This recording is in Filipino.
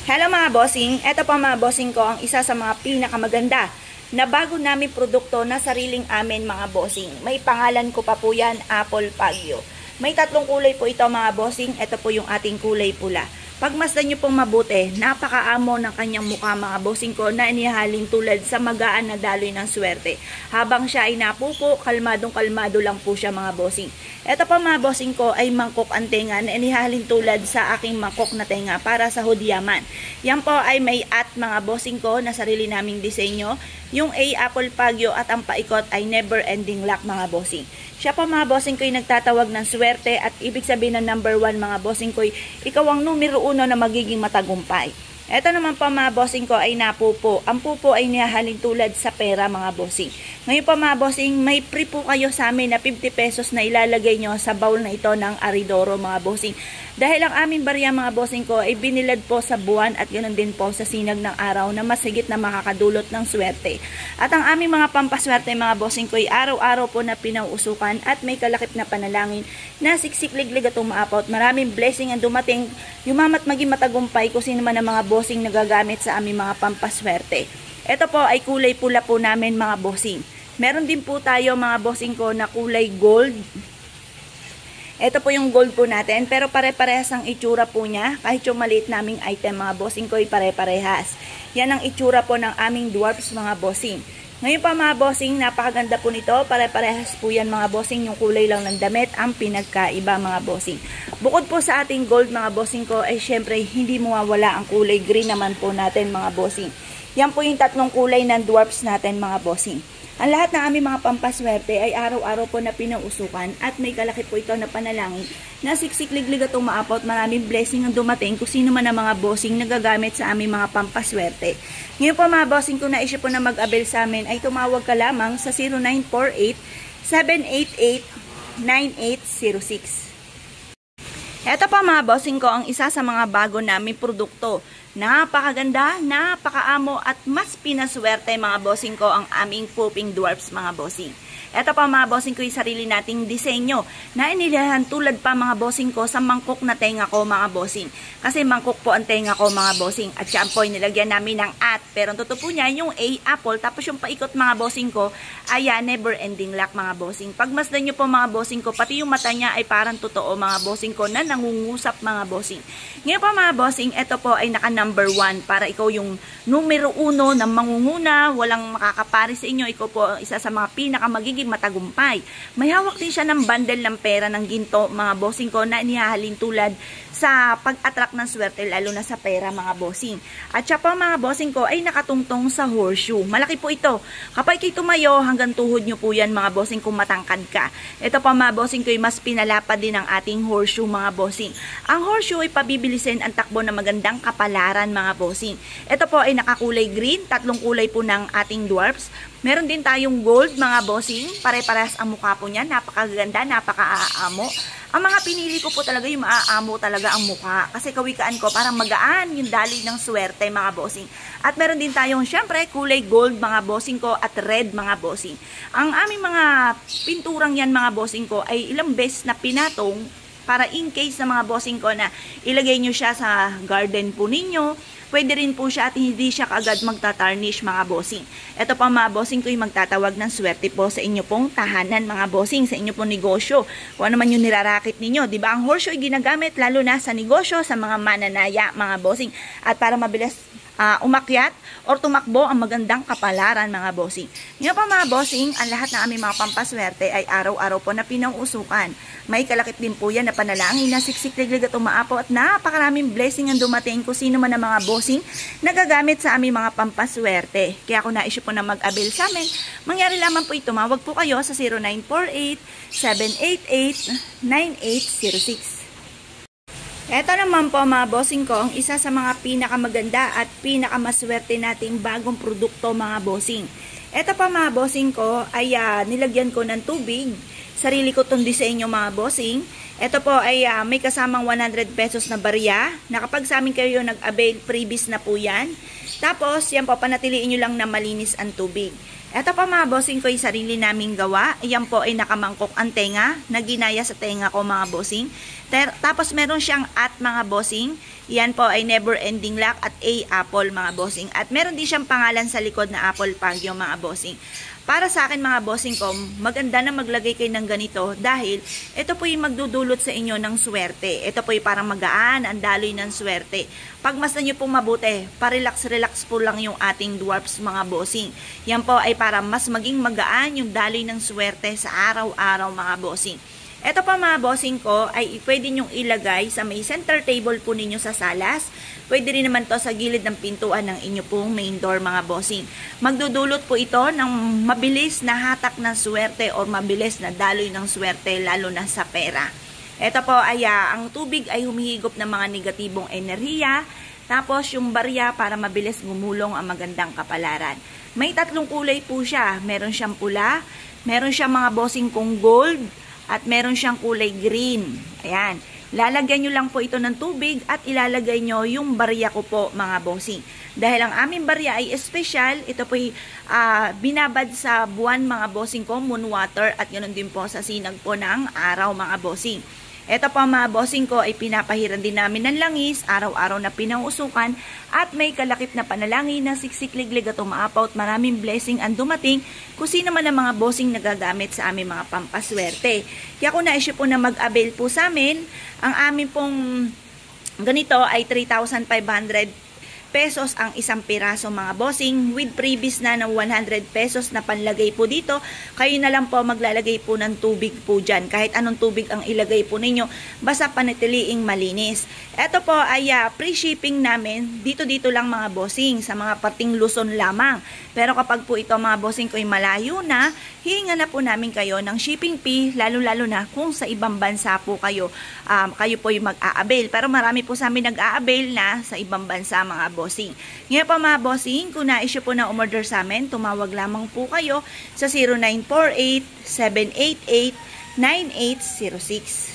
Hello mga bossing, eto po mga bossing ko ang isa sa mga pinakamaganda na bago namin produkto na sariling amin mga bossing. May pangalan ko pa po yan, Apple Pagyo. May tatlong kulay po ito mga bossing, eto po yung ating kulay pula. Pagmasdan nyo pong mabuti, napakaamo ng kanyang mukha mga bossing ko na inihaling tulad sa magaan na daloy ng swerte. Habang siya ay napupo, kalmadong-kalmado lang po siya mga bossing. Ito pa mga bossing ko ay mangkok ang tenga na inihaling tulad sa aking mangkok na tenga para sa hudyaman. Yan po ay may at mga bossing ko na sarili naming disenyo. Yung A, Apple Pagyo at ang paikot ay never ending luck mga bossing. Siya po mga bossing ko ay nagtatawag ng swerte at ibig sabihin ng number 1 mga bossing ko ay ikaw ang numero 1 na magiging matagumpay. Ito naman po mga bossing ko ay napupo. Ang pupo ay nihahalin tulad sa pera mga bossing. Ngayon po mga bossing, may free po kayo sa amin na 50 pesos na ilalagay nyo sa bowl na ito ng Aridoro mga bossing. Dahil ang aming barya mga bossing ko ay binilad po sa buwan at ganoon din po sa sinag ng araw na mas higit na makakadulot ng swerte. At ang aming mga pampaswerte mga bossing ko ay araw-araw po na pinauusukan at may kalakip na panalangin na siksik-liglig at umaapot. Maraming blessing ang dumating, yumamat maging matagumpay kung sino man ang mga bossing na gagamit sa aming mga pampaswerte. Ito po ay kulay pula po namin mga bossing. Meron din po tayo mga bossing ko na kulay gold. Ito po yung gold po natin, pero pare-parehas ang itsura po niya. Kahit yung maliit naming item mga bossing ko ay pare-parehas. Yan ang itsura po ng aming dwarfs mga bossing. Ngayon pa mga bossing, napakaganda po nito. Pare-parehas po yan mga bossing. Yung kulay lang ng damit ang pinagkaiba mga bossing. Bukod po sa ating gold mga bossing ko, ay syempre hindi mawawala ang kulay green naman po natin mga bossing. Yan po yung tatlong kulay ng dwarfs natin mga bossing. Ang lahat ng aming mga pampaswerte ay araw-araw po na pinausukan at may kalakip po ito na panalangin na siksik-liglig at umaapot. Maraming blessing ang dumating kung sino man ang mga bossing na gagamit sa aming mga pampaswerte. Ngayon po mga bossing, kung naisip po na mag-abel sa amin ay tumawag ka lamang sa 0948-788-9806. Ito pa mga bossing ko ang isa sa mga bago naming produkto. Napakaganda, napakaamo at mas pinaswerte mga bossing ko ang aming pooping dwarfs mga bossing. Ito pa mga bossing ko yung sarili nating disenyo na inilahan tulad pa mga bossing ko sa mangkok na tenga ko mga bossing. Kasi mangkok po ang tenga ko mga bossing at siya po nilagyan namin ng at. Pero ang totoo po niya yung A, apple, tapos yung paikot mga bossing ko ay never ending luck mga bossing. Pagmasdan nyo po mga bossing ko, pati yung mata niya ay parang totoo mga bossing ko na nangungusap mga bossing. Ngayon pa mga bossing, ito po ay naka number 1 para ikaw yung numero 1 na mangunguna, walang makakapari sa inyo. Ikaw po isa sa mga pinakamagiging matagumpay. May hawak din siya ng bundle ng pera ng ginto mga bossing ko na inihahalin tulad sa pag-attract ng swerte lalo na sa pera mga bossing. At siya pa mga bossing ko ay nakatungtong sa horseshoe. Malaki po ito. Kapag kayo tumayo hanggang tuhod nyo po yan mga bossing kung matangkad ka. Ito pa mga bossing ko ay mas pinalapad din ang ating horseshoe mga bossing. Ang horseshoe ay pabibilisin ang takbo na magandang kapalaran mga bossing. Ito po ay nakakulay green, tatlong kulay po ng ating dwarfs. Meron din tayong gold mga bossing. Pare-parehas ang mukha po niya. Napakaganda, napaka-aamo. Ang mga pinili ko po talaga yung maaamo talaga ang mukha. Kasi kawikaan ko parang magaan yung daloy ng swerte mga bossing. At meron din tayong syempre kulay gold mga bossing ko at red mga bossing. Ang aming mga pinturang yan mga bossing ko ay ilang beses na pinatong para in case na mga bossing ko na ilagay nyo siya sa garden po ninyo. Pwede rin po siya at hindi siya kaagad magtatarnish mga bossing. Ito pa mga bossing ko yung magtatawag ng swerte po sa inyo pong tahanan mga bossing, sa inyo pong negosyo. Kung ano man yung nirarakit ninyo. Diba ang horseshoe ay ginagamit lalo na sa negosyo, sa mga mananaya mga bossing. At para mabilis umakyat or tumakbo ang magandang kapalaran mga bossing. Ngayon pa mga bossing, ang lahat ng aming mga pampaswerte ay araw-araw po na pinauusukan. May kalakip din po yan na panalangin na siksik-liglig at umaapo at napakaraming blessing ang dumating kung sino man ang mga bossing na gagamit sa aming mga pampaswerte. Kaya kung naisip po na mag-avail sa amin, mangyari lamang po ito, tumawag po kayo sa 0948-788-9806. Ito naman po mga bossing ko, ang isa sa mga pinakamaganda at pinakamaswerte nating bagong produkto mga bossing. Ito pa mga bossing ko ay nilagyan ko ng tubig. Sarili ko itong disenyo mga bossing. Ito po ay may kasamang 100 pesos na barya. Na kapag sa amin kayo nag-avail, freebies na po yan. Tapos yan po, panatiliin nyo lang na malinis ang tubig. Ito pa mga bossing ko, yung sarili naming gawa. Ayan po ay nakamangkok ang tenga, na ginaya sa tenga ko mga bossing. Tapos meron siyang at mga bossing. Yan po ay never ending lock at apple mga bossing. At meron din siyang pangalan sa likod na apple pagyo mga bossing. Para sa akin mga bossing ko, maganda na maglagay kayo ng ganito dahil ito po yung magdudulot sa inyo ng swerte. Ito po yung parang magaan, ang daloy ng swerte. Pagmasdan nyo pong mabuti, parelax-relax po lang yung ating dwarfs mga bossing. Yan po ay para mas maging magaan yung daloy ng swerte sa araw-araw mga bossing. Ito pa mga bossing ko ay pwede nyong ilagay sa may center table po ninyo sa salas. Pwede rin naman to sa gilid ng pintuan ng inyo pong main door mga bossing. Magdudulot po ito ng mabilis na hatak ng swerte o mabilis na daloy ng swerte lalo na sa pera. Ito po ay ang tubig ay humihigop ng mga negatibong enerhiya. Tapos yung barya para mabilis gumulong ang magandang kapalaran. May 3 kulay po siya. Meron siyang pula, meron siyang mga bossing kong gold, at meron siyang kulay green. Ayan. Lalagyan nyo lang po ito ng tubig at ilalagay nyo yung barya ko po mga bossing. Dahil ang aming barya ay espesyal, ito po ay binabad sa buwan mga bossing ko, moon water, at ganoon din po sa sinag po ng araw mga bossing. Ito po mga bossing ko ay pinapahiran din namin ng langis, araw-araw na pinausukan at may kalakip na panalangin na siksikliglig at umaapaw at maraming blessing ang dumating kung sino man ang mga bossing nagagamit sa aming mga pampaswerte. Kaya kung na-issue po na mag-avail po sa amin, ang amin pong ganito ay 3,500 pesos ang isang piraso mga bossing with previous na ng 100 pesos na panlagay po dito. Kayo na lang po maglalagay po ng tubig po dyan. Kahit anong tubig ang ilagay po ninyo, basta panatiliing malinis. Ito po ay free shipping namin. Dito lang mga bossing sa mga parting Luzon lamang. Pero kapag po ito mga bossing ko ay malayo na, hihinga na po namin kayo ng shipping fee, lalo-lalo na kung sa ibang bansa po kayo, kayo po yung mag-a-avail. Pero marami po sa amin nag-a-avail na sa ibang bansa mga bossing. Ngayon pa mga bossing, kung na-issue po na umorder sa amin, tumawag lamang po kayo sa 0948-788-9806.